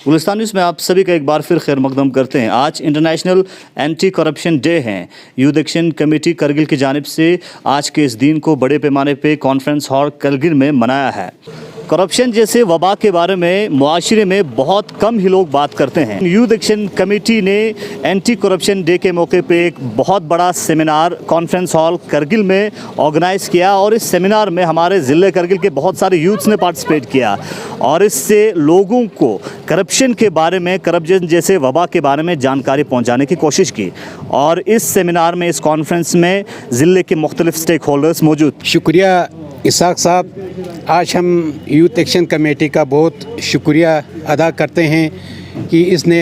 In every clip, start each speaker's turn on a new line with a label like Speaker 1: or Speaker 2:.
Speaker 1: Gulistan news में आप सभी का एक बार फिर खैर मकदम करते हैं। आज इंटरनेशनल एंटी करप्शन डे है। यूथ एक्शन कमेटी करगिल की जानिब से आज के इस दिन को बड़े पैमाने पे कॉन्फ्रेंस हॉल करगिल में मनाया है। करप्शन जैसे वबा के बारे में मुआशरे में बहुत कम ही लोग बात करते हैं। यूथ एक्शन कमेटी ने एंटी करप्शन डे के मौके पे एक बहुत बड़ा सेमिनार कॉन्फ्रेंस हॉल करगिल में ऑर्गेनाइज़ किया और इस सेमिनार में हमारे ज़िले करगिल के बहुत सारे यूथ्स ने पार्टिसिपेट किया और इससे लोगों को करप्शन के बारे में, करप्शन जैसे वबा के बारे में जानकारी पहुंचाने की कोशिश की। और इस सेमिनार में, इस कॉन्फ्रेंस में ज़िले के मुख्तलिफ स्टेक होल्डर्स मौजूद।
Speaker 2: शुक्रिया इसाक साहब, आज हम यूथ एक्शन कमेटी का बहुत शुक्रिया अदा करते हैं कि इसने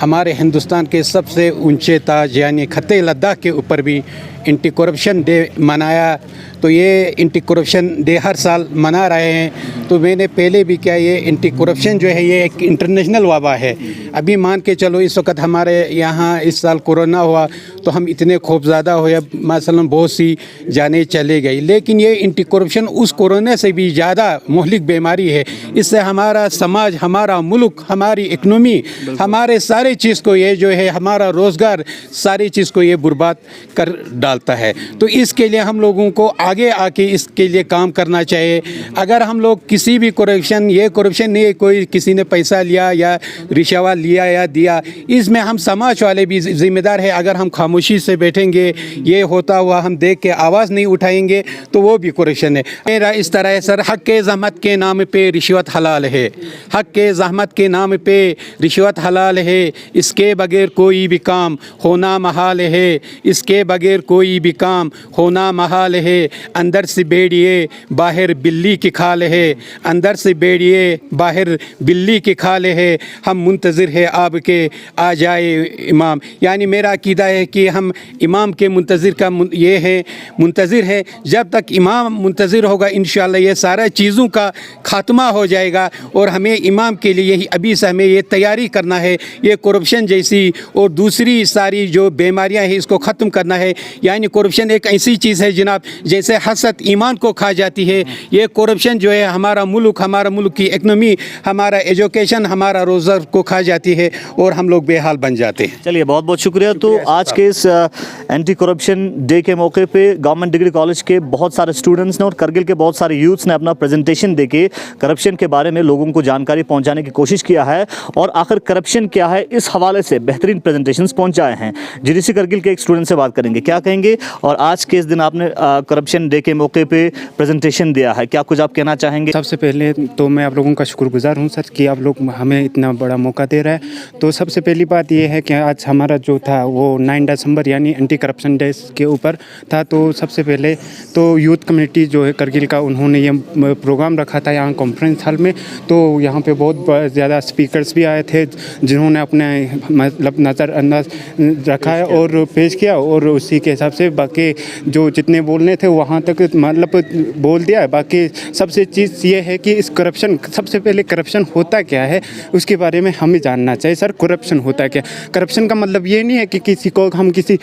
Speaker 2: हमारे हिंदुस्तान के सबसे ऊंचे ताज यानी खत्ते लद्दाख के ऊपर भी एंटी करप्शन डे मनाया। तो ये एंटी करप्शन डे हर साल मना रहे हैं। तो मैंने पहले भी किया, ये एंटी करप्शन जो है ये एक इंटरनेशनल वबा है। अभी मान के चलो इस वक्त हमारे यहाँ इस साल कोरोना हुआ तो हम इतने खौफज़दा हुए, मसलन बहुत सी जानें चले गई, लेकिन ये एंटी करप्शन उस कोरोना से भी ज़्यादा मुहलिक बीमारी है। इससे हमारा समाज, हमारा मुल्क, हमारी इकनॉमी, हमारे सारे चीज़ को ये जो है हमारा रोज़गार, सारी चीज़ को ये बर्बाद कर डालता है। तो इसके लिए हम लोगों को आगे आके इसके लिए काम करना चाहिए। अगर हम लोग किसी भी करप्शन, ये करप्शन नहीं कोई किसी ने पैसा लिया या रिश्वत लिया या दिया, इसमें हम समाज वाले भी ज़िम्मेदार है। अगर हम खामोशी से बैठेंगे, ये होता हुआ हम देख के आवाज़ नहीं उठाएंगे तो वो भी करप्शन है। मेरा इस तरह है सर, हक़ के ज़हमत के नाम पे रिश्वत हलाल है, हक़ के ज़हमत के नाम पे रिश्वत हलाल है, इसके बगैर कोई भी काम होना महाल है, इसके बगैर कोई भी काम होना महाल है। अंदर से बेड़िए बाहर बिल्ली की खाल है, अंदर से बेड़िए बाहर बिल्ली की खाल है, हम मुंतज़िर है आपके आ जाए इमाम। यानी मेरा अकीदा है कि हम इमाम के मुंतज़िर का ये है, मुंतज़िर है। जब तक इमाम मुंतज़िर होगा इंशाअल्लाह ये सारा चीज़ों का ख़ात्मा हो जाएगा। और हमें इमाम के लिए यही अभी से हमें ये तैयारी करना है। ये करप्शन जैसी और दूसरी सारी जो बीमारियां हैं इसको ख़त्म करना है। यानी करप्शन एक ऐसी चीज़ है जनाब, जैसे हसद ईमान को खा जाती है, ये करप्शन जो है हमारा मुल्क की इकनॉमी, हमारा एजुकेशन, हमारा रोज़गार को खा जाती है और हम लोग बेहाल बन जाते हैं।
Speaker 1: चलिए, बहुत बहुत शुक्रिया। तो आज के इस एंटी करप्शन डे के मौके पे गवर्नमेंट डिग्री कॉलेज के बहुत सारे स्टूडेंट्स ने और करगिल के बहुत सारे यूथ्स ने अपना प्रेजेंटेशन देके करप्शन के बारे में लोगों को जानकारी पहुंचाने की कोशिश किया है और आखिर करप्शन क्या है इस हवाले से बेहतरीन प्रेजेंटेशंस पहुंचाए हैं। जीडीसी करगिल के एक स्टूडेंट से बात करेंगे, क्या कहेंगे। और आज के इस दिन आपने करप्शन डे के मौके पे प्रेजेंटेशन दिया है, क्या कुछ आप कहना चाहेंगे।
Speaker 3: सबसे पहले तो मैं आप लोगों का शुक्रगुजार हूं सर कि आप लोग हमें इतना बड़ा मौका दे रहे हैं। तो सबसे पहली बात ये है कि आज हमारा जो था वो 9 दिसंबर यानी एंटी करप्शन डे के ऊपर था। तो सबसे पहले तो यूथ कमेटी जो है करगिल का, उन्होंने ये प्रोग्राम रखा था यहाँ कॉन्फ्रेंस हॉल में। तो यहाँ पे बहुत ज़्यादा स्पीकर्स भी आए थे जिन्होंने अपने मतलब नज़रअंदाज रखा है और पेश किया, और उसी के हिसाब से बाकी जो जितने बोलने थे वहाँ तक मतलब बोल दिया है। बाकी सबसे चीज़ ये है कि इस करप्शन, सबसे पहले करप्शन होता क्या है उसके बारे में हमें जानना चाहिए सर। करप्शन होता क्या? करप्शन का मतलब ये नहीं है कि किसी को हम किसी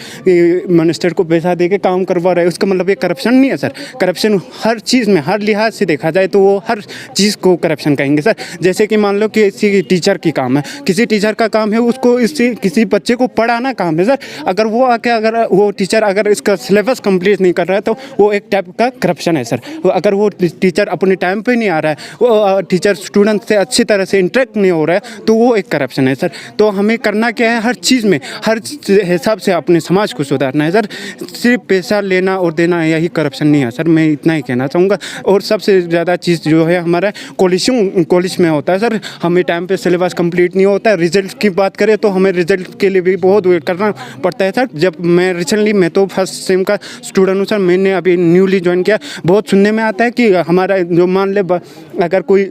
Speaker 3: मिनिस्टर को पैसा दे के काम करवा रहे हैं, उसका मतलब ये करप्शन नहीं है सर। करप्शन हर चीज़ में, हर लिहाज से देखा जाए तो वो हर चीज़ को करप्शन कहेंगे सर। जैसे कि मान लो कि किसी टीचर की काम है, किसी टीचर का काम है उसको इससे किसी बच्चे को पढ़ाना काम है सर। अगर वो आके अगर वो टीचर अगर इसका सिलेबस कंप्लीट नहीं कर रहा है तो वो एक टाइप का करप्शन है सर। अगर वो टीचर अपने टाइम पे नहीं आ रहा है, वो टीचर स्टूडेंट से अच्छी तरह से इंटरेक्ट नहीं हो रहा है, तो वो एक करप्शन है सर। तो हमें करना क्या है, हर चीज़ में, हर हिसाब से अपने समाज को सुधारना है सर। सिर्फ पैसा लेना और देना यही करप्शन नहीं है सर, मैं इतना ही कहना चाहूँगा। और सबसे ज़्यादा चीज़ जो है हमारा कॉलेज में होता है सर। हमें टाइम पे सिलेबस कंप्लीट नहीं होता है। रिजल्ट की बात करें तो हमें रिजल्ट के लिए भी बहुत वेट करना पड़ता है सर। जब मैं तो फर्स्ट सेम का स्टूडेंट हूँ सर, मैंने अभी न्यूली ज्वाइन किया। बहुत सुनने में आता है कि हमारा जो मान ले अगर कोई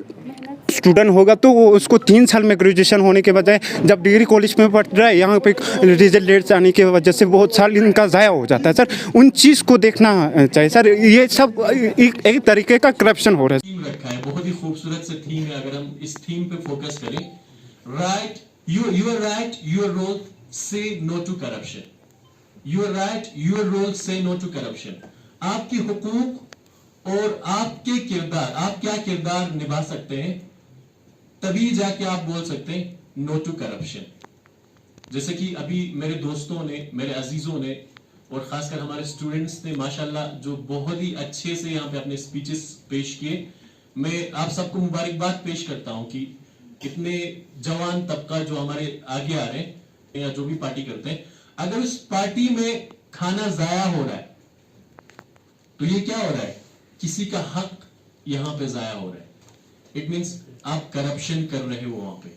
Speaker 3: स्टूडेंट होगा तो वो उसको 3 साल में ग्रेजुएशन होने के बजाय जब डिग्री कॉलेज में पढ़ रहा है, यहाँ पे रिजल्ट लेट्स आने की वजह से बहुत साल इनका ज़ाया हो जाता है सर। उन चीज़ को देखना चाहिए सर। ये सब एक तरीके का करप्शन हो रहा है।
Speaker 4: थीम रखा है, बहुत ही खूबसूरत से थीम है। अगर हम इस थीम पे फोकस करें, right, your right, your role, say no to corruption. Your right, your role, say no to corruption. आपकी हुकूक और आपके किरदार, आप क्या किरदार निभा सकते हैं तभी जाके आप बोल सकते हैं नो टू करप्शन। जैसे कि अभी मेरे दोस्तों ने, मेरे अजीजों ने और खासकर हमारे स्टूडेंट्स ने माशाल्लाह जो बहुत ही अच्छे से यहाँ पे अपने स्पीचेस पेश किए, मैं आप सबको मुबारकबाद पेश करता हूँ कि इतने जवान तबका जो हमारे आगे आ रहे हैं या जो भी पार्टी करते हैं, अगर उस पार्टी में खाना जाया हो रहा है तो ये क्या हो रहा है, किसी का हक यहां पे जाया हो रहा है। इट मींस आप करप्शन कर रहे हो वहां पे।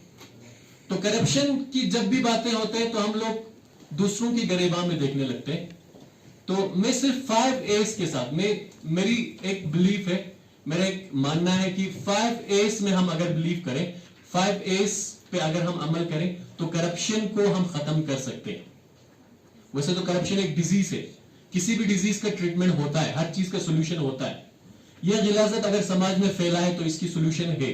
Speaker 4: तो करप्शन की जब भी बातें होते हैं तो हम लोग दूसरों की गरेबान में देखने लगते हैं। तो मैं सिर्फ 5 A's के साथ, मेरी एक बिलीफ है, मेरा एक मानना है कि 5 A's में हम अगर बिलीव करें, 5 A's पे अगर हम अमल करें तो करप्शन को हम खत्म कर सकते हैं। वैसे तो करप्शन एक डिजीज है, किसी भी डिजीज का ट्रीटमेंट होता है, हर चीज का सोल्यूशन होता है। यह गिलाजत अगर समाज में फैला है तो इसकी सोल्यूशन है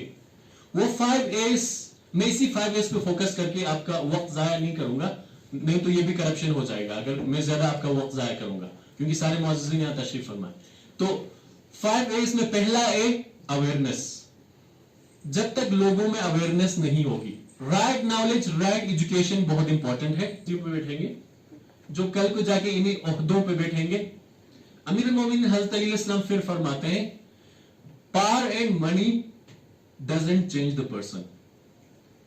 Speaker 4: वो 5 A's। मैं इसी 5 A's पे फोकस करके आपका वक्त जाया नहीं करूंगा, नहीं तो ये भी करप्शन हो जाएगा अगर मैं ज्यादा आपका वक्त जाया करूंगा, क्योंकि सारे मुअज़्ज़िज़ीन यहां तशरीफ फरमा है। तो 5 A's में पहला A अवेयरनेस। जब तक लोगों में अवेयरनेस नहीं होगी, राइट नॉलेज, राइट एजुकेशन बहुत इंपॉर्टेंट है। पे बैठेंगे जो कल को जाके इन्हीं ओहदों पे बैठेंगे। अमीर अल मोमिनीन हज़रत अली अलैहिस्सलाम फिर फरमाते हैं, power and money doesn't change the person,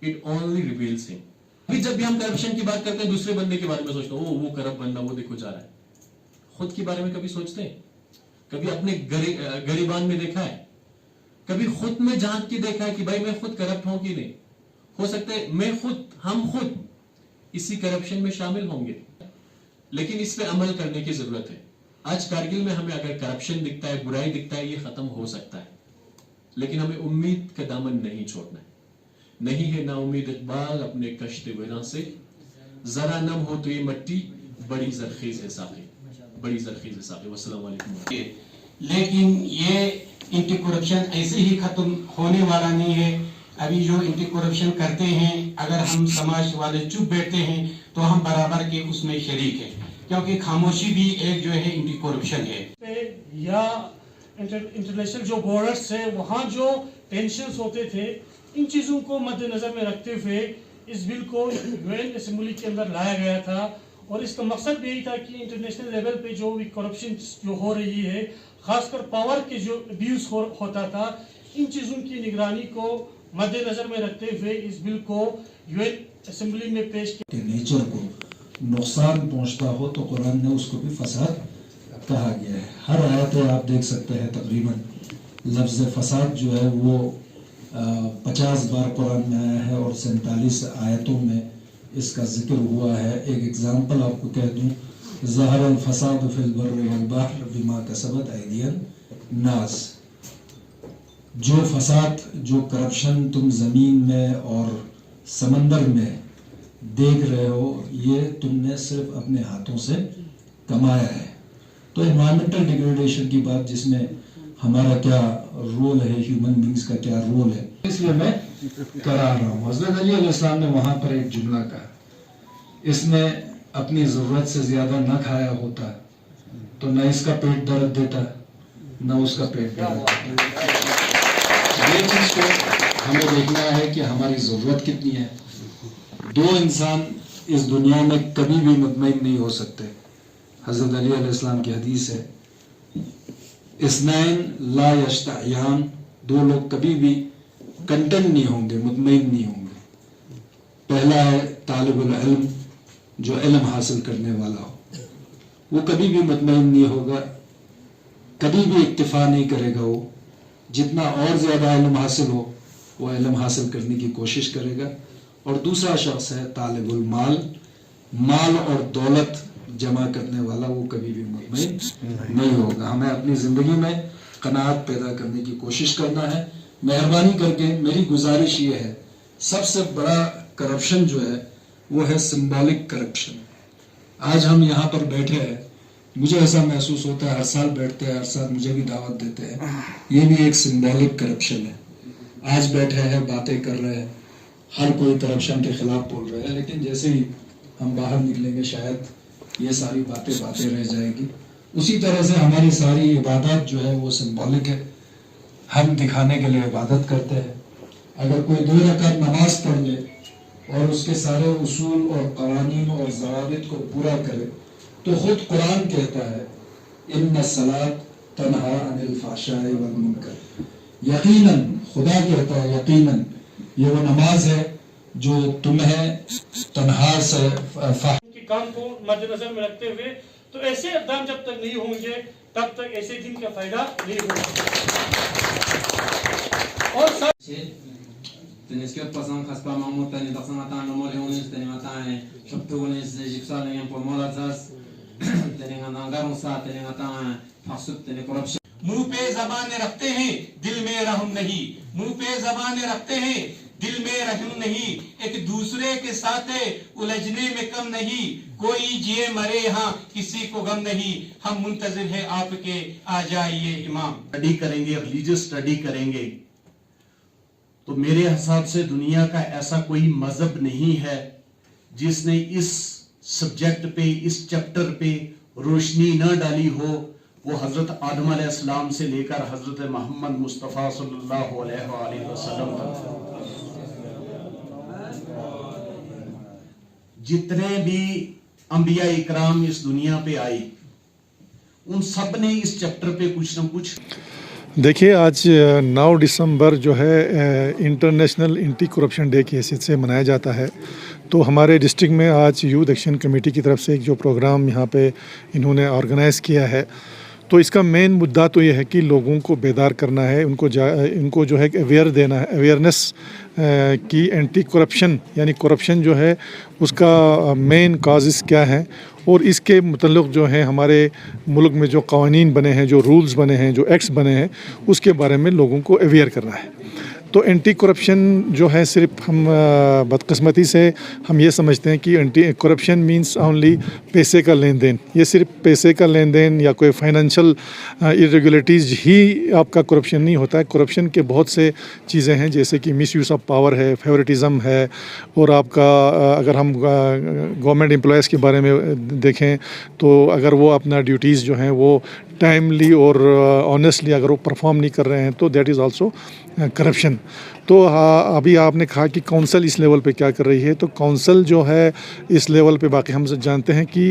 Speaker 4: it only reveals him. अभी जब भी हम करप्शन की बात करते हैं, दूसरे बंदे के बारे में सोचते हैं, वो करप्ट बंदा, वो देखो जा रहा है। खुद के बारे में कभी सोचते हैं? कभी अपने गरीबान में देखा है? कभी खुद में झांक के देखा है कि भाई मैं खुद करप्ट हूं कि नहीं? हो सकता है हम खुद इसी करप्शन में शामिल होंगे, लेकिन इस पे अमल करने की जरूरत है। आज कारगिल में हमें अगर करप्शन दिखता है, बुराई दिखता है, ये खत्म हो सकता है, लेकिन हमें उम्मीद का दामन नहीं छोड़ना है। नहीं है ना उम्मीद इकबाल अपने कश्ते विरां से, जरा नम हो तो ये मट्टी बड़ी जरखेज है साथी, बड़ी जरखेज है साथी। वस्सलाम वालेकुम।
Speaker 2: लेकिन ये एंटी करप्शन ऐसे ही खत्म होने वाला नहीं है। अभी जो एंटी करप्शन करते हैं, अगर हम समाज वाले चुप बैठते हैं तो हम बराबर के उसमें शरीक हैं, क्योंकि खामोशी भी एक जो है एंटी करप्शन है।
Speaker 5: या इंटरनेशनल जो बॉर्डर्स है वहाँ जो टेंशन्स होते थे, इन चीज़ों को मद्देनजर में रखते हुए इस बिल को यूएन असेंबली के अंदर लाया गया था। और इसका मकसद भी यही था कि इंटरनेशनल लेवल पे जो भी करप्शन जो हो रही है, खासकर पावर के जो अब्यूज होता था, इन चीज़ों की निगरानी को मद्देनजर में रखते हुए इस बिल को यूएन असेंबली में पेश किया।
Speaker 6: नेचर को नुकसान पहुंचता हो तो कुरान ने उसको भी फसाद कहा गया है। हर आयत में आप देख सकते हैं तकरीबन लफ्ज़ फसाद जो है वो 50 बार कुरान में आया है और 47 आयतों में इसका जिक्र हुआ है। एक एग्जाम्पल आपको कह दूं, ज़हरल फसाद फिल बर्रि वल बहर बिमा कसबत अयदियन नास। जो फसाद, जो करप्शन तुम ज़मीन में और समंदर में देख रहे हो, ये तुमने सिर्फ अपने हाथों से कमाया है। तो एनवायरमेंटल डिग्रेडेशन की बात, जिसमें हमारा क्या रोल है, ह्यूमन बींग्स का क्या रोल है, इसलिए मैं करा रहा हूँ। हज़रत अली अलैहिस्सलाम ने वहां पर एक जुमला कहा, इसने अपनी ज़रूरत से ज़्यादा न खाया होता तो न इसका पेट दर्द देता न उसका पेट दर्द देता। ये चीज़ को हमें देखना है कि हमारी ज़रूरत कितनी है। 2 इंसान इस दुनिया में कभी भी मुतमईन नहीं हो सकते। हज़रत अली अलैहिस्सलाम की हदीस है, इस्नैन ला यश्तयान, 2 लोग कभी भी कंटेंट नहीं होंगे, मुतमईन नहीं होंगे। पहला है तालिबुल इल्म, जो इल्म हासिल करने वाला हो, वो कभी भी मुतमईन नहीं होगा, कभी भी इक्तिफा नहीं करेगा। वो जितना और ज्यादा इल्म हासिल हो वो इल्म हासिल करने की कोशिश करेगा। और दूसरा शख्स है तालिबुल माल, माल और दौलत जमा करने वाला, वो कभी भी मुतमईन नहीं होगा। हमें अपनी जिंदगी में कनाअत पैदा करने की कोशिश करना है। मेहरबानी करके मेरी गुजारिश ये है, सबसे बड़ा करप्शन जो है वो है सिंबॉलिक करप्शन। आज हम यहाँ पर बैठे हैं, मुझे ऐसा महसूस होता है, हर साल बैठते हैं, हर साल मुझे भी दावत देते हैं, ये भी एक सिंबॉलिक करप्शन है। आज बैठे हैं, बातें कर रहे हैं, हर कोई करप्शन के खिलाफ बोल रहे हैं, लेकिन जैसे ही हम बाहर निकलेंगे शायद ये सारी बातें रह जाएगी। उसी तरह से हमारी सारी इबादत जो है वो सिंबॉलिक है। हम दिखाने के लिए इबादत करते हैं, अगर कोई 2 रकात नमाज पढ़ ले और उसके सारे उसूल और कवानीन और ज़वाबित को पूरा करे तो खुद कुरान कहता है इन्ना सलात तनहा अनिल फ़ाशाई वल मुनकर, यकीनन खुदा कहता है यकीनन ये वो नमाज है जो तुम्हें तनहा से
Speaker 5: के काम को मद्देनजर में रखते हुए, तो ऐसे इक़दाम जब तक नहीं होंगे तब तक ऐसे दिन का फायदा नहीं होगा। और
Speaker 7: Tenis que passam caspa mamut tani daxan atan no mole unis tani atan shoptu unis jipsal nem po morazas tani angaron sa tani atan fasuk tani corruption
Speaker 8: मुंह पे ज़बान रखते हैं दिल में रहम नहीं, मुंह पे ज़बान रखते हैं दिल में रहम नहीं, एक दूसरे के साथ उलझने में कम नहीं, कोई जिए मरे यहाँ किसी को गम नहीं, हम मुंतज़िर है आपके आ जाइए इमाम।
Speaker 9: स्टडी करेंगे, रिलीजियस स्टडी करेंगे, तो मेरे हिसाब से दुनिया का ऐसा कोई मजहब नहीं है जिसने इस सब्जेक्ट पे, इस चैप्टर पे रोशनी न डाली हो। वो हजरत आदम अलैहिस्सलाम से लेकर हजरत मोहम्मद मुस्तफ़ा सल्लल्लाहु अलैहि वसल्लम तक जितने भी अंबिया इकराम इस दुनिया पे आए उन सब ने इस चैप्टर पे कुछ न कुछ।
Speaker 10: देखिए, आज 9 दिसंबर जो है इंटरनेशनल एंटी करप्शन डे की हैसियत से मनाया जाता है। तो हमारे डिस्ट्रिक्ट में आज यूथ एक्शन कमेटी की तरफ से एक जो प्रोग्राम यहाँ पे इन्होंने ऑर्गेनाइज़ किया है, तो इसका मेन मुद्दा तो ये है कि लोगों को बेदार करना है, इनको जो है अवेयर देना है, अवेयरनेस की एंटी करप्शन यानी करप्शन जो है उसका मेन काजेस क्या हैं और इसके मुतल्लिक़ जो है हमारे मुल्क में जो क़वानीन बने हैं, जो रूल्स बने हैं, जो एक्ट्स बने हैं, उसके बारे में लोगों को अवेयर करना है। तो एंटी करप्शन जो है सिर्फ हम बदकिस्मती से हम ये समझते हैं कि एंटी करप्शन मींस ओनली पैसे का लेन देन, ये सिर्फ पैसे का लेन देन या कोई फाइनेंशियल इरेगुलरिटीज़ ही आपका करप्शन नहीं होता है। करप्शन के बहुत से चीज़ें हैं जैसे कि मिस यूज़ ऑफ पावर है, फेवरेटिज़म है, और आपका अगर हम गवर्नमेंट एम्प्लॉयज़ के बारे में देखें तो अगर वो अपना ड्यूटीज़ जो हैं वो टाइमली और ऑनेस्टली अगर वो परफॉर्म नहीं कर रहे हैं तो दैट इज़ आल्सो करप्शन। तो अभी आपने कहा कि काउंसिल इस लेवल पे क्या कर रही है, तो काउंसिल जो है इस लेवल पे बाकी हम जानते हैं कि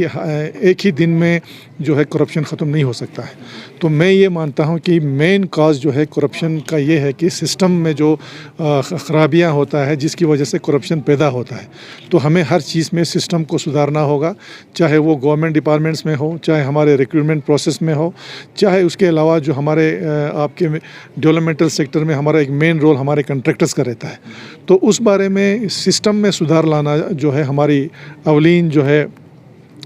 Speaker 10: एक ही दिन में जो है करप्शन ख़त्म नहीं हो सकता है। तो मैं ये मानता हूँ कि मेन काज जो है करप्शन का ये है कि सिस्टम में जो ख़राबियाँ होता है जिसकी वजह से करप्शन पैदा होता है। तो हमें हर चीज़ में सिस्टम को सुधारना होगा, चाहे वो गवर्नमेंट डिपार्टमेंट्स में हो, चाहे हमारे रिक्रूटमेंट प्रोसेस में हो, चाहे उसके अलावा जो हमारे आपके डेवलपमेंटल सेक्टर में हमारा एक मेन रोल हमारे कंट्रैक्टर्स का रहता है। तो उस बारे में सिस्टम में सुधार लाना जो है हमारी अवलीन जो है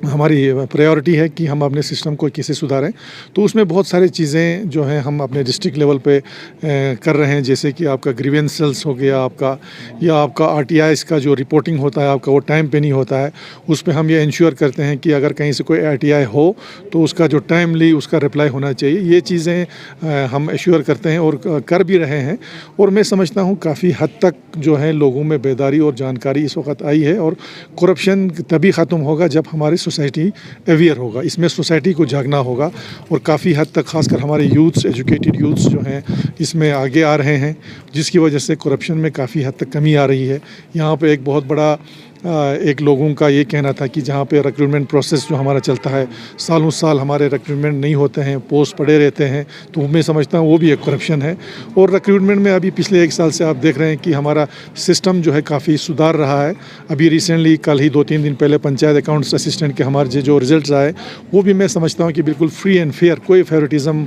Speaker 10: हमारी प्रायोरिटी है कि हम अपने सिस्टम को कैसे सुधारें। तो उसमें बहुत सारी चीज़ें जो हैं हम अपने डिस्ट्रिक्ट लेवल पे कर रहे हैं, जैसे कि आपका ग्रीवेंसेस हो गया आपका, या आपका RTIs का जो रिपोर्टिंग होता है आपका वो टाइम पे नहीं होता है, उस पे हम ये इंश्योर करते हैं कि अगर कहीं से कोई RTI हो तो उसका जो टाइमली उसका रिप्लाई होना चाहिए। ये चीज़ें हम एश्योर करते हैं और कर भी रहे हैं। और मैं समझता हूँ काफ़ी हद तक जो है लोगों में बेदारी और जानकारी इस वक्त आई है, और करप्शन तभी ख़त्म होगा जब हमारी सोसाइटी अवेयर होगा। इसमें सोसाइटी को जागना होगा, और काफ़ी हद तक खासकर हमारे यूथ्स, एजुकेटेड यूथ्स जो हैं इसमें आगे आ रहे हैं, जिसकी वजह से करप्शन में काफ़ी हद तक कमी आ रही है। यहाँ पे एक बहुत बड़ा एक लोगों का ये कहना था कि जहाँ पे रिक्रूटमेंट प्रोसेस जो हमारा चलता है, सालों साल हमारे रिक्रूटमेंट नहीं होते हैं, पोस्ट पड़े रहते हैं, तो मैं समझता हूँ वो भी एक करप्शन है। और रिक्रूटमेंट में अभी पिछले 1 साल से आप देख रहे हैं कि हमारा सिस्टम जो है काफ़ी सुधार रहा है। अभी रिसेंटली कल ही 2-3 दिन पहले पंचायत अकाउंट्स असिस्टेंट के हमारे जो रिजल्ट्स आए वो भी मैं समझता हूँ कि बिल्कुल फ्री एंड फेयर, कोई फेवरेटिज़म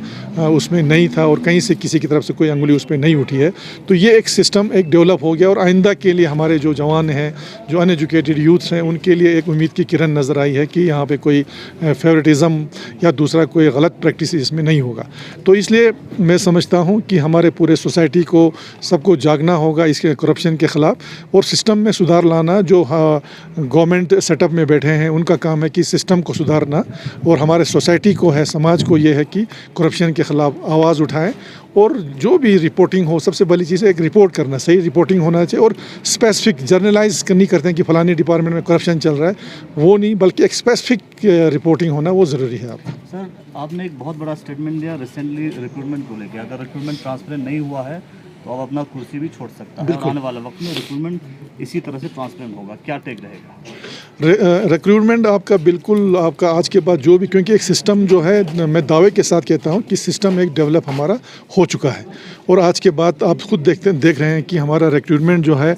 Speaker 10: उसमें नहीं था और कहीं से किसी की तरफ से कोई अंगुली उस पर नहीं उठी है। तो ये एक सिस्टम एक डेवलप हो गया, और आइंदा के लिए हमारे जो जवान हैं, जो अनएजुकेटेड यूथ्स हैं, उनके लिए एक उम्मीद की किरण नज़र आई है कि यहाँ पे कोई फेवरेटिज़म या दूसरा कोई गलत प्रैक्टिस इसमें नहीं होगा। तो इसलिए मैं समझता हूँ कि हमारे पूरे सोसाइटी को सबको जागना होगा इसके करप्शन के ख़िलाफ़, और सिस्टम में सुधार लाना। जो गवर्नमेंट सेटअप में बैठे हैं उनका काम है कि सिस्टम को सुधारना, और हमारे सोसाइटी को है, समाज को ये है कि करप्शन के ख़िलाफ़ आवाज़ उठाएं, और जो भी रिपोर्टिंग हो, सबसे बड़ी चीज़ है एक रिपोर्ट करना, सही रिपोर्टिंग होना चाहिए, और स्पेसिफिक जर्नलाइज नहीं करते हैं कि फ़लानी डिपार्टमेंट में करप्शन चल रहा है, वो नहीं, बल्कि एक स्पेसिफिक रिपोर्टिंग होना वो ज़रूरी है। आपका
Speaker 1: सर, आपने एक बहुत बड़ा स्टेटमेंट दिया रिसेंटली रिक्रूटमेंट को लेकर, अगर रिक्रूटमेंट ट्रांसपेरेंट नहीं हुआ है तो अब अपना कुर्सी भी छोड़ सकता है और आने वाले वक्त में रिक्रूटमेंट इसी तरह से ट्रांसपेरेंट होगा, क्या टेक रहेगा?
Speaker 10: रिक्रूटमेंट आपका बिल्कुल आपका आज के बाद जो भी, क्योंकि एक सिस्टम जो है, मैं दावे के साथ कहता हूं कि सिस्टम एक डेवलप हमारा हो चुका है और आज के बाद आप खुद देख रहे हैं कि हमारा रिक्रूटमेंट जो है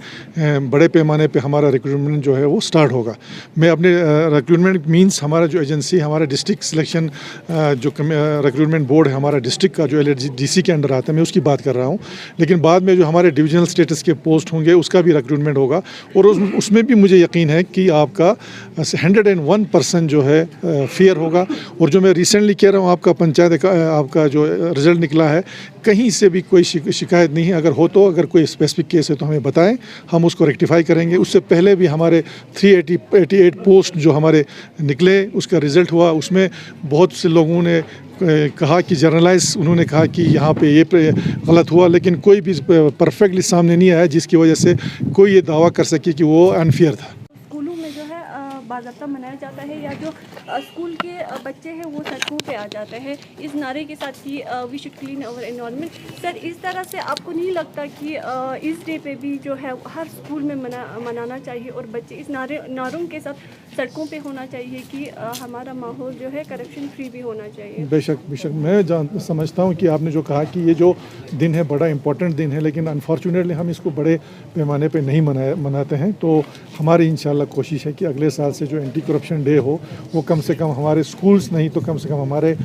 Speaker 10: बड़े पैमाने पे हमारा रिक्रूटमेंट जो है वो स्टार्ट होगा। मैं अपने रिक्रूटमेंट मींस हमारा जो एजेंसी, हमारा डिस्ट्रिक्ट सिलेक्शन जो रिक्रूटमेंट बोर्ड है हमारा डिस्ट्रिक्ट का, जो LHDC के अंडर आता है, मैं उसकी बात कर रहा हूँ। लेकिन बाद में जो हमारे डिविजनल स्टेटस के पोस्ट होंगे उसका भी रिक्रूटमेंट होगा और उसमें भी मुझे यकीन है कि आपका 101% जो है फेयर होगा। और जो मैं रिसेंटली कह रहा हूँ, आपका पंचायत आपका जो रिज़ल्ट निकला है, कहीं से भी कोई शिकायत नहीं है। अगर हो तो अगर कोई स्पेसिफिक केस है तो हमें बताएं, हम उसको रेक्टिफाई करेंगे। उससे पहले भी हमारे 388 पोस्ट जो हमारे निकले, उसका रिज़ल्ट हुआ, उसमें बहुत से लोगों ने कहा कि जर्नलाइज, उन्होंने कहा कि यहाँ पे ये गलत हुआ, लेकिन कोई भी परफेक्टली सामने नहीं आया जिसकी वजह से कोई ये दावा कर सके कि वो अनफेयर था।
Speaker 11: स्कूलों में जो है बाज़ाब्ता मनाया जाता है या जो स्कूल के बच्चे हैं वो सड़कों पे आ जाते हैं इस नारे के साथ कि we should clean our environment. Sir, इस तरह से आपको नहीं लगता कि इस डे पे भी जो है हर स्कूल में मनाना चाहिए और बच्चे इस नारों के साथ सड़कों पे होना चाहिए कि हमारा माहौल जो है करप्शन फ्री भी होना चाहिए?
Speaker 10: बेशक मैं समझता हूँ कि आपने जो कहा कि ये जो दिन है बड़ा इम्पोर्टेंट दिन है, लेकिन अनफॉर्चुनेटली हम इसको बड़े पैमाने पे नहीं मनाते हैं। तो हमारी इंशाल्लाह कोशिश है कि अगले साल से जो एंटी करप्शन डे हो वो कम से कम हमारे स्कूल्स नहीं तो कम से कम हमारे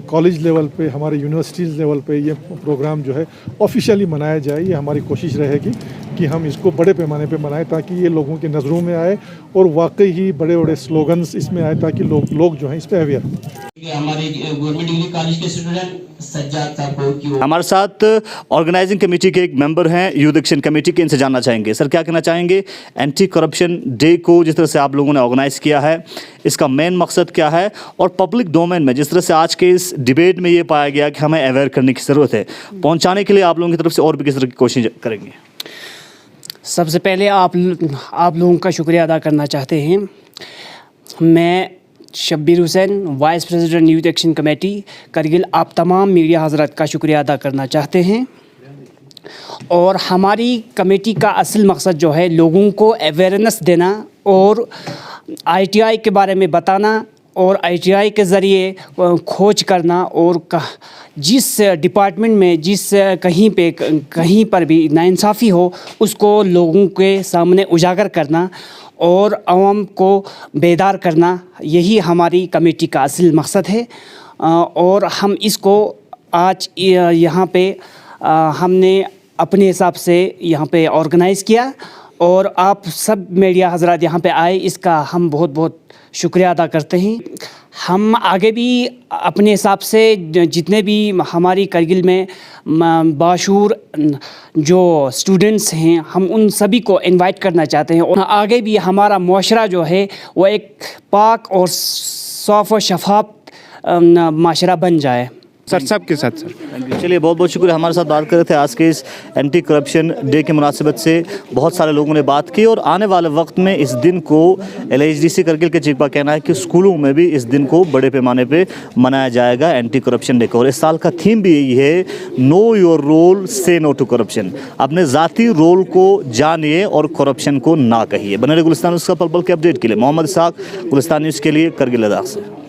Speaker 10: कॉलेज लेवल पे, हमारे यूनिवर्सिटीज़ लेवल पे ये प्रोग्राम जो है ऑफिशियली मनाया जाए। ये हमारी कोशिश रहेगी कि हम इसको बड़े पैमाने पे मनाएं ताकि ये लोगों के नज़रों में आए और वाकई ही बड़े बड़े स्लोगन्स इसमें आए ताकि लोग जो हैं इस पे अवेयर हों।
Speaker 12: हमारे गवर्नमेंट डिग्री कॉलेज के स्टूडेंट सज्जाद साहब को
Speaker 1: हमारे साथ ऑर्गेनाइजिंग कमेटी के एक मेंबर हैं यूथ एक्शन कमेटी के, इनसे जानना चाहेंगे। सर, क्या कहना चाहेंगे एंटी करप्शन डे को जिस तरह से आप लोगों ने ऑर्गेनाइज किया है, इसका मेन मकसद क्या है और पब्लिक डोमेन में जिस तरह से आज के इस डिबेट में ये पाया गया कि हमें अवेयर करने की ज़रूरत है, पहुँचाने के लिए आप लोगों की तरफ से और भी किस तरह की कोशिश करेंगे?
Speaker 13: सबसे पहले आप लोगों का शुक्रिया अदा करना चाहते हैं। मैं Shabbir Hussain, vice president youth action committee Kargil, आप तमाम मीडिया हज़रात का शुक्रिया अदा करना चाहते हैं। और हमारी कमेटी का असल मकसद जो है लोगों को अवेयरनेस देना और ITI के बारे में बताना और ITI के ज़रिए खोज करना और जिस डिपार्टमेंट में कहीं पर भी नाइंसाफ़ी हो उसको लोगों के सामने उजागर करना और आवाम को बेदार करना, यही हमारी कमेटी का असल मकसद है। और हम इसको आज यहाँ पे हमने अपने हिसाब से यहाँ पे ऑर्गेनाइज़ किया और आप सब मीडिया हज़रात यहाँ पे आए, इसका हम बहुत बहुत शुक्रिया अदा करते हैं। हम आगे भी अपने हिसाब से जितने भी हमारी करगिल में बाशूर जो स्टूडेंट्स हैं, हम उन सभी को इनवाइट करना चाहते हैं और आगे भी हमारा मुआशरा जो है वो एक पाक और साफ़ और शफाफ माशरा बन जाए।
Speaker 3: सर, सबके साथ सर।
Speaker 1: चलिए, बहुत बहुत शुक्रिया। हमारे साथ बात कर रहे थे आज के इस एंटी करप्शन डे के मुनासिबत से बहुत सारे लोगों ने बात की और आने वाले वक्त में इस दिन को LHDC करगिल के चीफ का कहना है कि स्कूलों में भी इस दिन को बड़े पैमाने पे मनाया जाएगा एंटी करप्शन डे को। और इस साल का थीम भी यही है, know your role say no to corruption. अपने ज़ाती रोल को जानिए और करप्शन को ना कहिए। बने रहिए गुलिस्तान न्यूज़ का पल पल के अपडेट के लिए। मोहम्मद इसाक, गुलिस्तान न्यूज़ के लिए, करगिल लद्दाख से।